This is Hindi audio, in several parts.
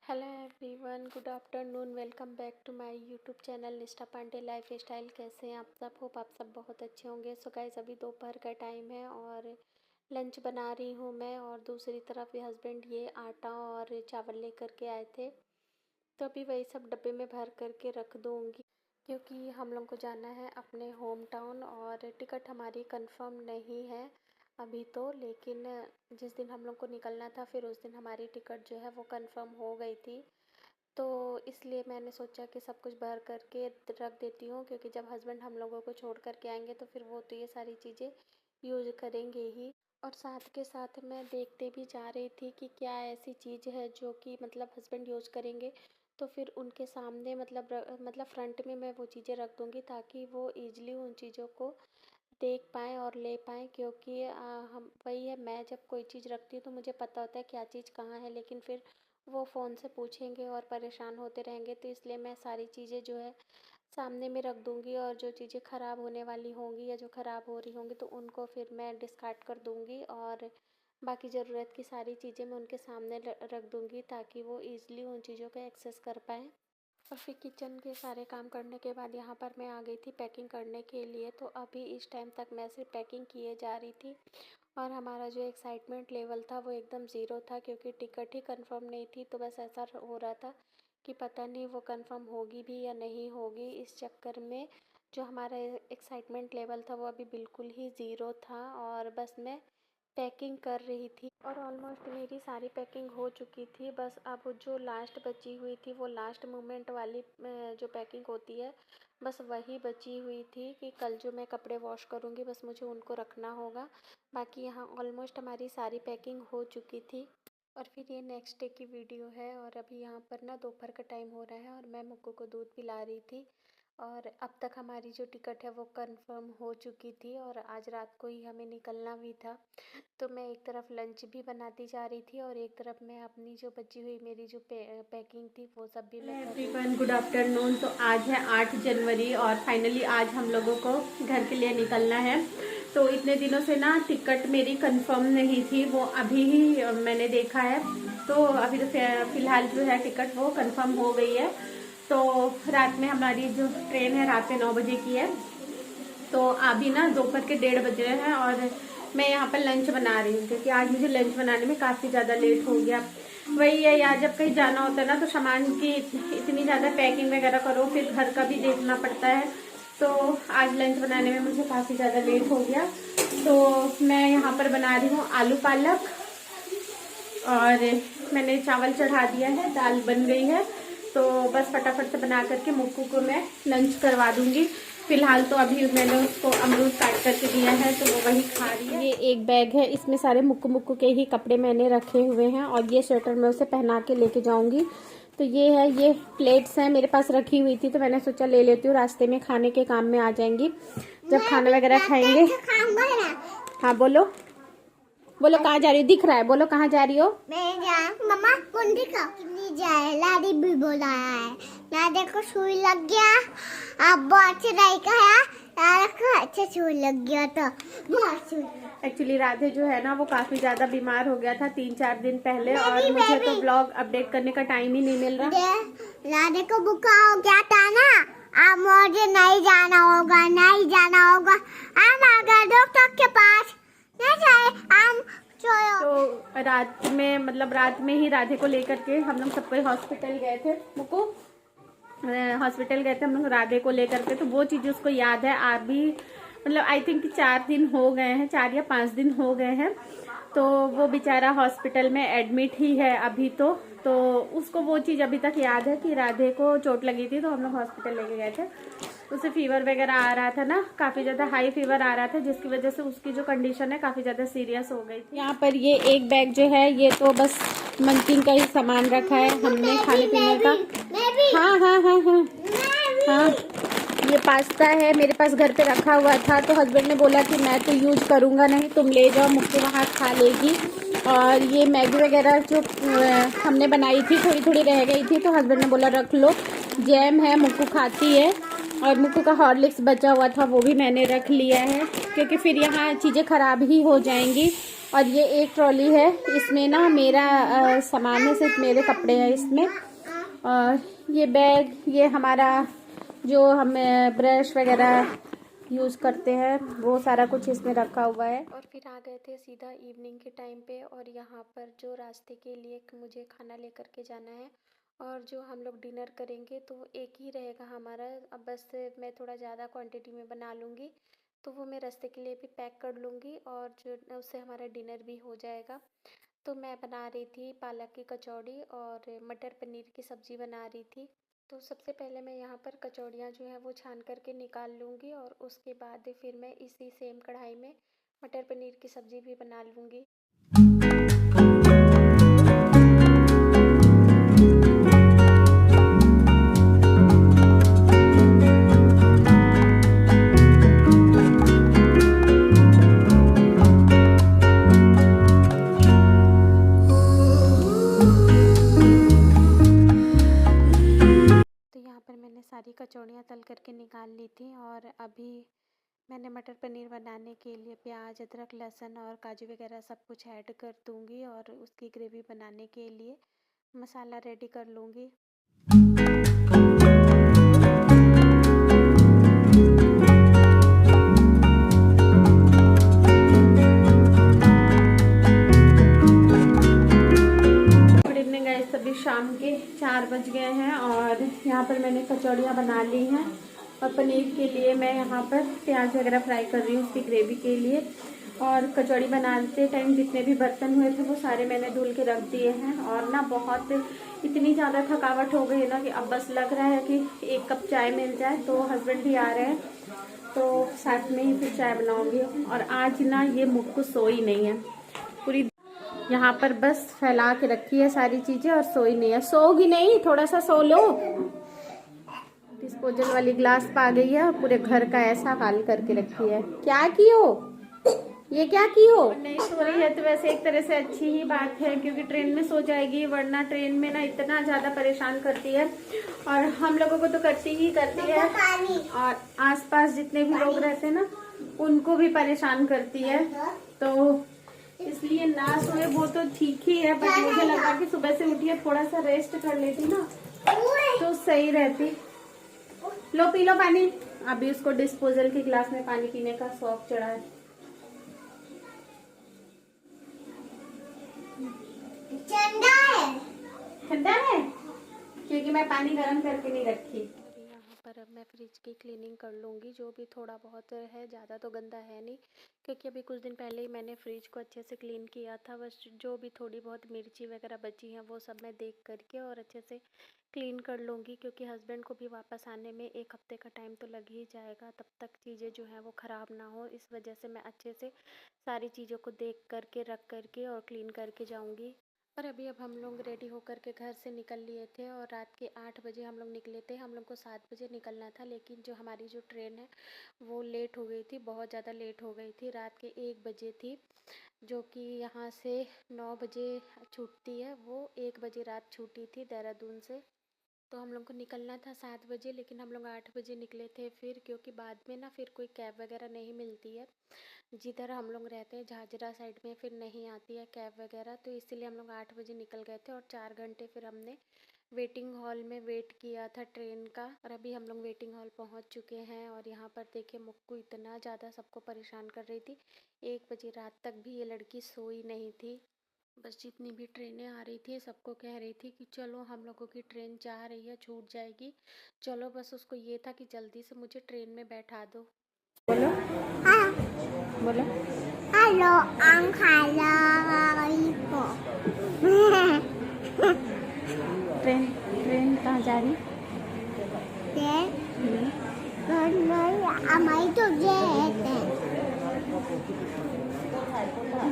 Hello everyone, good afternoon. Welcome back to my YouTube channel Nishtha Pandey life style. कैसे हैं आप सब? होप आप सब बहुत अच्छे होंगे। सो गाइस, अभी दोपहर का टाइम है और लंच बना रही हूँ मैं, और दूसरी तरफ ये हस्बैंड ये आटा और चावल लेकर के आए थे, तो अभी वही सब डब्बे में भर करके रख दूँगी, क्योंकि हम लोग को जाना है अपने होम टाउन और टिकट हमारी कंफर्म नहीं है अभी तो। लेकिन जिस दिन हम लोग को निकलना था, फिर उस दिन हमारी टिकट जो है वो कंफर्म हो गई थी, तो इसलिए मैंने सोचा कि सब कुछ भर करके रख देती हूँ, क्योंकि जब हस्बैंड हम लोगों को छोड़ करके आएंगे तो फिर वो तो ये सारी चीज़ें यूज करेंगे ही। और साथ के साथ मैं देखते भी जा रही थी कि क्या ऐसी चीज़ है जो कि मतलब हस्बैंड यूज करेंगे, तो फिर उनके सामने मतलब फ्रंट में मैं वो चीज़ें रख दूँगी, ताकि वो ईज़िली उन चीज़ों को देख पाएँ और ले पाएँ। क्योंकि हम वही है, मैं जब कोई चीज़ रखती हूँ तो मुझे पता होता है क्या चीज़ कहाँ है, लेकिन फिर वो फ़ोन से पूछेंगे और परेशान होते रहेंगे, तो इसलिए मैं सारी चीज़ें जो है सामने में रख दूँगी, और जो चीज़ें ख़राब होने वाली होंगी या जो ख़राब हो रही होंगी तो उनको फिर मैं डिस्कार्ड कर दूँगी, और बाकी ज़रूरत की सारी चीज़ें मैं उनके सामने रख दूँगी, ताकि वो ईज़िली उन चीज़ों को एक्सेस कर पाएँ। और फिर किचन के सारे काम करने के बाद यहाँ पर मैं आ गई थी पैकिंग करने के लिए। तो अभी इस टाइम तक मैं सिर्फ पैकिंग किए जा रही थी, और हमारा जो एक्साइटमेंट लेवल था वो एकदम ज़ीरो था, क्योंकि टिकट ही कंफर्म नहीं थी। तो बस ऐसा हो रहा था कि पता नहीं वो कंफर्म होगी भी या नहीं होगी। इस चक्कर में जो हमारा एक्साइटमेंट लेवल था वो अभी बिल्कुल ही ज़ीरो था, और बस मैं पैकिंग कर रही थी, और ऑलमोस्ट मेरी सारी पैकिंग हो चुकी थी। बस अब जो लास्ट बची हुई थी, वो लास्ट मोमेंट वाली जो पैकिंग होती है, बस वही बची हुई थी कि कल जो मैं कपड़े वॉश करूँगी बस मुझे उनको रखना होगा। बाकी यहाँ ऑलमोस्ट हमारी सारी पैकिंग हो चुकी थी। और फिर ये नेक्स्ट डे की वीडियो है, और अभी यहाँ पर ना दोपहर का टाइम हो रहा है और मैं मुक्कू को दूध पिला रही थी। और अब तक हमारी जो टिकट है वो कंफर्म हो चुकी थी, और आज रात को ही हमें निकलना भी था। तो मैं एक तरफ लंच भी बनाती जा रही थी, और एक तरफ मैं अपनी जो बची हुई मेरी जो पैकिंग थी वो सब भी मैं एवरीवन, गुड आफ्टरनून। तो आज है 8 जनवरी और फाइनली आज हम लोगों को घर के लिए निकलना है। तो इतने दिनों से ना टिकट मेरी कंफर्म नहीं थी, वो अभी ही मैंने देखा है। तो अभी तो फिलहाल जो है टिकट वो कंफर्म हो गई है। तो रात में हमारी जो ट्रेन है रात में 9 बजे की है। तो अभी ना दोपहर के 1:30 बज रहे हैं और मैं यहाँ पर लंच बना रही हूँ, क्योंकि आज मुझे लंच बनाने में काफ़ी ज़्यादा लेट हो गया। वही है यार, जब कहीं जाना होता है ना तो सामान की इतनी ज़्यादा पैकिंग वगैरह करो, फिर घर का भी देखना पड़ता है। तो आज लंच बनाने में मुझे काफ़ी ज़्यादा लेट हो गया। तो मैं यहाँ पर बना रही हूँ आलू पालक, और मैंने चावल चढ़ा दिया है, दाल बन गई है। तो बस फटाफट से बना करके मुक्कू को मैं लंच करवा दूंगी। फिलहाल तो अभी मैंने उसको अमरूद काट करके दिया है तो वो वही खा रही है। ये एक बैग है, इसमें सारे मुक्कू मुक्कू के ही कपड़े मैंने रखे हुए हैं, और ये स्वेटर मैं उसे पहना के लेके जाऊंगी। तो ये है, ये प्लेट्स हैं मेरे पास रखी हुई थी, तो मैंने सोचा ले लेती हूँ, रास्ते में खाने के काम में आ जाएंगी जब खाना वगैरह खाएंगे। हाँ बोलो बोलो, कहाँ जा रही हो? दिख रहा है, बोलो कहाँ जा रही हो? मैं जा मम्मा कौन दिखा कितनी जाए लाडी भी बोला है ना, देखो सुई लग गया। अब बहुत नहीं कहा यार को अच्छा सुई लग गया तो बहुत सुई। एक्चुअली राधे जो है ना वो काफी ज्यादा बीमार हो गया था 3-4 दिन पहले, और मुझे तो ब्लॉग अपडेट करने का टाइम ही नहीं मिल रहा। राधे को बुखार हो गया था ना, अब मुझे नहीं जाना होगा, नहीं जाना होगा। हम आ गए डॉक्टर के पास, नहीं जाए हम तो रात में ही राधे को लेकर के हम लोग सबको हॉस्पिटल गए थे। मुक्कू हॉस्पिटल गए थे हम लोग राधे को लेकर के, तो वो चीज़ उसको याद है। अभी आई थिंक 4 दिन हो गए हैं, 4 या 5 दिन हो गए हैं। तो वो बेचारा हॉस्पिटल में एडमिट ही है अभी। तो उसको वो चीज़ अभी तक याद है कि राधे को चोट लगी थी, तो हम लोग हॉस्पिटल लेके गए थे। उसे फीवर वगैरह आ रहा था ना, काफ़ी ज़्यादा हाई फीवर आ रहा था, जिसकी वजह से उसकी जो कंडीशन है काफ़ी ज़्यादा सीरियस हो गई थी। यहाँ पर ये एक बैग जो है ये तो बस नमकीन का ही सामान रखा है हमने, खाने पीने का। हाँ हाँ हाँ हाँ हाँ, ये पास्ता है मेरे पास घर पे रखा हुआ था, तो हस्बैंड ने बोला कि मैं तो यूज करूँगा नहीं, तुम ले जाओ, मुक्कू वहाँ खा लेगी। और ये मैगी वगैरह जो हमने बनाई थी थोड़ी थोड़ी रह गई थी, तो हस्बैंड ने बोला रख लो। जैम है, मुक्कू खाती है, और मुक्कू का हॉर्लिक्स बचा हुआ था वो भी मैंने रख लिया है, क्योंकि फिर यहाँ चीज़ें ख़राब ही हो जाएंगी। और ये एक ट्रॉली है, इसमें ना मेरा सामान है, सिर्फ मेरे कपड़े हैं इसमें। और ये बैग, ये हमारा जो हम ब्रश वगैरह यूज़ करते हैं वो सारा कुछ इसमें रखा हुआ है। और फिर आ गए थे सीधा इवनिंग के टाइम पे, और यहाँ पर जो रास्ते के लिए मुझे खाना लेकर के जाना है और जो हम लोग डिनर करेंगे तो एक ही रहेगा हमारा। अब बस मैं थोड़ा ज़्यादा क्वांटिटी में बना लूँगी तो वो मैं रास्ते के लिए भी पैक कर लूँगी और जो उससे हमारा डिनर भी हो जाएगा। तो मैं बना रही थी पालक की कचौड़ी और मटर पनीर की सब्ज़ी बना रही थी। तो सबसे पहले मैं यहाँ पर कचौड़ियाँ जो है वो छान करके निकाल लूँगी और उसके बाद फिर मैं इसी सेम कढ़ाई में मटर पनीर की सब्ज़ी भी बना लूँगी। सारी कचौड़ियाँ तल करके निकाल ली थी और अभी मैंने मटर पनीर बनाने के लिए प्याज, अदरक, लहसुन और काजू वगैरह सब कुछ ऐड कर दूँगी और उसकी ग्रेवी बनाने के लिए मसाला रेडी कर लूँगी। शाम के 4 बज गए हैं और यहाँ पर मैंने कचौड़ियाँ बना ली हैं और पनीर के लिए मैं यहाँ पर प्याज वगैरह फ्राई कर रही हूँ उसकी ग्रेवी के लिए। और कचौड़ी बनाते टाइम जितने भी बर्तन हुए थे वो सारे मैंने धुल के रख दिए हैं। और ना बहुत इतनी ज़्यादा थकावट हो गई है ना कि अब बस लग रहा है कि 1 कप चाय मिल जाए। तो हस्बैंड भी आ रहे हैं तो साथ में ही फिर चाय बनाऊँगी। और आज ना ये मुझको सोई नहीं है, पूरी यहाँ पर बस फैला के रखी है सारी चीजें और सोई नहीं है। सोगी नहीं, थोड़ा सा सो लो। डिस्पोजल वाली ग्लास पा गई है और पूरे घर का ऐसा हाल करके रखी है। क्या की हो, ये क्या की हो? नहीं सो रही है तो वैसे एक तरह से अच्छी ही बात है क्योंकि ट्रेन में सो जाएगी, वरना ट्रेन में ना इतना ज्यादा परेशान करती है और हम लोगों को तो करती ही करती है और आसपास जितने भी लोग रहते हैं ना उनको भी परेशान करती है। तो इसलिए ना सोए वो तो ठीक ही है, बट मुझे लगा कि सुबह से उठिए थोड़ा सा रेस्ट कर लेती ना तो सही रहती। लो पी लो पानी। अभी उसको डिस्पोजल के गिलास में पानी पीने का शौक चढ़ा है। ठंडा है क्योंकि मैं पानी गर्म करके नहीं रखी। पर अब मैं फ्रिज की क्लीनिंग कर लूँगी, जो भी थोड़ा बहुत है, ज़्यादा तो गंदा है नहीं क्योंकि अभी कुछ दिन पहले ही मैंने फ्रिज को अच्छे से क्लीन किया था। बस जो भी थोड़ी बहुत मिर्ची वगैरह बची हैं वो सब मैं देख करके और अच्छे से क्लीन कर लूँगी क्योंकि हस्बैंड को भी वापस आने में 1 हफ्ते का टाइम तो लग ही जाएगा, तब तक चीज़ें जो हैं वो ख़राब ना हो। इस वजह से मैं अच्छे से सारी चीज़ों को देख करके रख करके और क्लीन करके जाऊँगी। और अभी अब हम लोग रेडी होकर के घर से निकल लिए थे और रात के 8 बजे हम लोग निकले थे। हम लोग को 7 बजे निकलना था लेकिन जो हमारी जो ट्रेन है वो लेट हो गई थी, बहुत ज़्यादा लेट हो गई थी। रात के 1 बजे थी, जो कि यहाँ से 9 बजे छूटती है, वो 1 बजे रात छूटी थी देहरादून से। तो हम लोग को निकलना था 7 बजे लेकिन हम लोग 8 बजे निकले थे फिर, क्योंकि बाद में ना फिर कोई कैब वगैरह नहीं मिलती है। जिधर हम लोग रहते हैं झाझरा साइड में फिर नहीं आती है कैब वगैरह, तो इसलिए हम लोग 8 बजे निकल गए थे और 4 घंटे फिर हमने वेटिंग हॉल में वेट किया था ट्रेन का। और अभी हम लोग वेटिंग हॉल पहुंच चुके हैं और यहाँ पर देखिए मुक्कू इतना ज़्यादा सबको परेशान कर रही थी। 1 बजे रात तक भी ये लड़की सोई नहीं थी। बस जितनी भी ट्रेनें आ रही थी सबको कह रही थी कि चलो हम लोगों की ट्रेन जा रही है, छूट जाएगी, चलो। बस उसको ये था कि जल्दी से मुझे ट्रेन में बैठा दो। बोलो हाँ। बोलो हेलो ट्रेन ट्रेन कहाँ जा रही? हमारी तो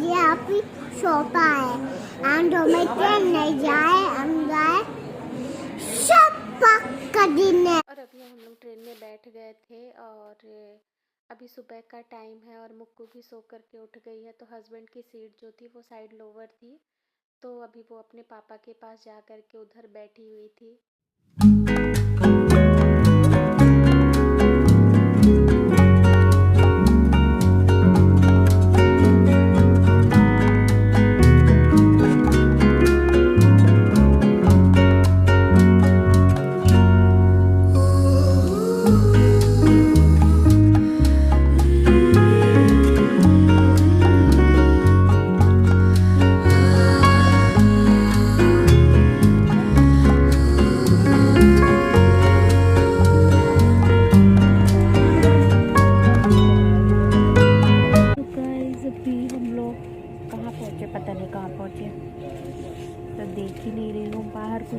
ये आपकी सोफा है एंड हमें ट्रेन नहीं जाए, हम जाए सब पक्का दिन है। और अभी हम लोग ट्रेन में बैठ गए थे और अभी सुबह का टाइम है और मुक्कू भी सो करके उठ गई है। तो हस्बैंड की सीट जो थी वो साइड लोअर थी, तो अभी वो अपने पापा के पास जा कर के उधर बैठी हुई थी।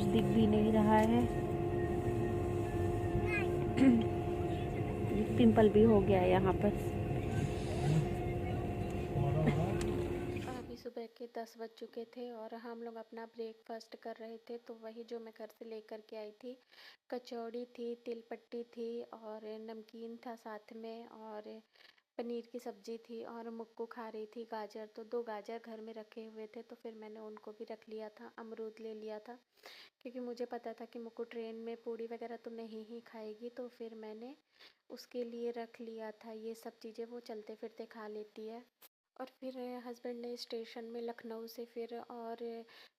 कुछ दिख भी नहीं रहा है। पिंपल भी हो गया है यहाँ पर। अभी सुबह के 10 बज चुके थे और हम लोग अपना ब्रेकफास्ट कर रहे थे। तो वही जो मैं घर से लेकर के आई थी, कचौड़ी थी, तिल पट्टी थी और नमकीन था साथ में, और पनीर की सब्जी थी, और मुक्कू खा रही थी गाजर। तो 2 गाजर घर में रखे हुए थे तो फिर मैंने उनको भी रख लिया था। अमरूद ले लिया था क्योंकि मुझे पता था कि मुक्कू ट्रेन में पूड़ी वगैरह तो नहीं ही खाएगी, तो फिर मैंने उसके लिए रख लिया था। ये सब चीज़ें वो चलते फिरते खा लेती है। और फिर हस्बैंड ने स्टेशन में लखनऊ से फिर और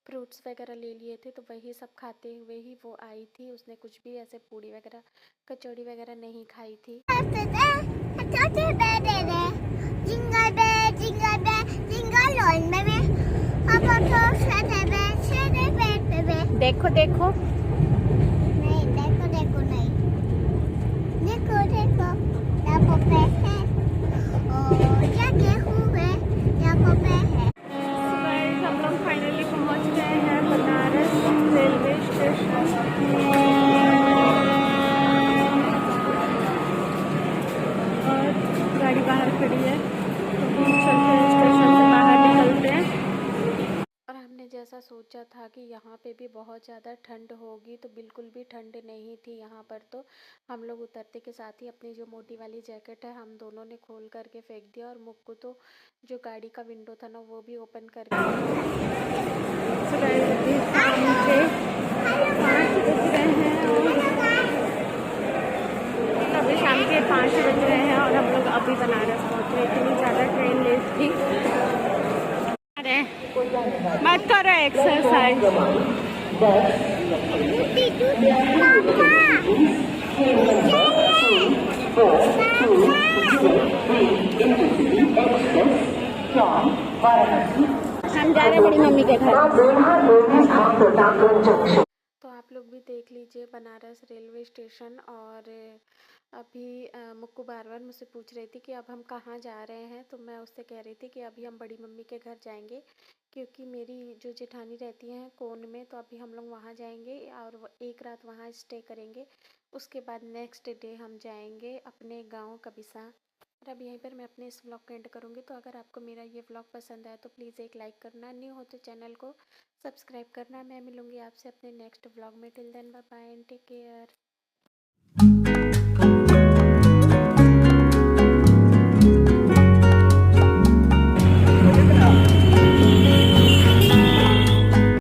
फ्रूट्स वगैरह ले लिए थे, तो वही सब खाते हुए ही वो आई थी। उसने कुछ भी ऐसे पूड़ी वगैरह कचौड़ी वगैरह नहीं खाई थी। देखो देखो, नहीं देखो देखो नहीं, देखो देखो यहाँ पे है और क्या गेहूँ है यहाँ पे है। गाइस हम लोग फाइनली पहुंच गए हैं बनारस रेलवे स्टेशन। और गाड़ी बाहर खड़ी है, तो चलते हैं स्टेशन से बाहर निकलते हैं। और हमने जैसा सोचा था कि यहाँ पे भी बहुत ज़्यादा ठंड होगी, तो बिल्कुल भी ठंड नहीं थी यहाँ पर। तो हम लोग उतरते के साथ ही अपनी जो मोटी वाली जैकेट है हम दोनों ने खोल करके फेंक दिया, और मुक्कू तो जो गाड़ी का विंडो था ना वो भी ओपन करके। So guys, अभी शाम के 5 बज रहे हैं अभी शाम के 5 बज रहे हैं और हम लोग अभी बनारस पहुँच रहे। इतनी ज़्यादा ट्रेन लेट थी। अरे मत करो एक्सरसाइज। हम जा रहे हैं बड़ी मम्मी के घर। तो आप लोग भी देख लीजिए बनारस रेलवे स्टेशन। और अभी मुक्कू बार बार मुझसे पूछ रही थी कि अब हम कहाँ जा रहे हैं, तो मैं उससे कह रही थी कि अभी हम बड़ी मम्मी के घर जाएंगे, क्योंकि मेरी जो जेठानी रहती हैं कोन में, तो अभी हम लोग वहाँ जाएंगे और एक रात वहाँ स्टे करेंगे। उसके बाद नेक्स्ट डे हम जाएंगे अपने गाँव कबिसा। और अब यहीं पर मैं अपने इस व्लॉग को एंड करूँगी। तो अगर आपको मेरा ये व्लॉग पसंद आया तो प्लीज़ एक लाइक करना, न्यू हो तो चैनल को सब्सक्राइब करना। मैं मिलूँगी आपसे अपने नेक्स्ट व्लॉग में। Till then bye bye and take care.